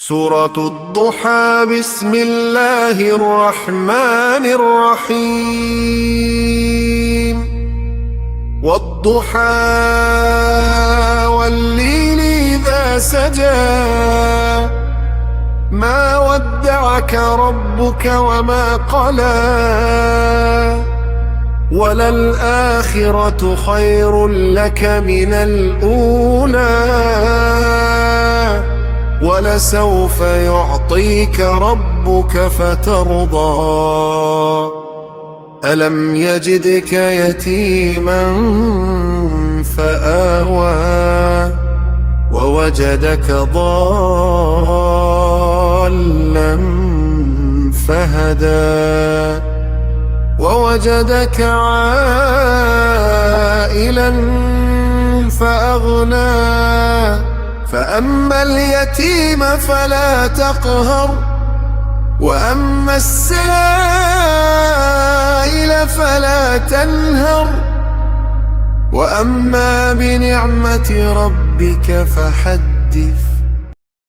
سورة الضحى. بسم الله الرحمن الرحيم. والضحى والليل إذا سجى ما ودعك ربك وما قلى وللآخرة خير لك من الأولى ولسوف يعطيك ربك فترضى ألم يجدك يتيما فآوى ووجدك ضالا فهدى ووجدك عائلا فأغنى فأما اليتيم فلا تقهر وأما السائل فلا تنهر وأما بنعمة ربك فحدث.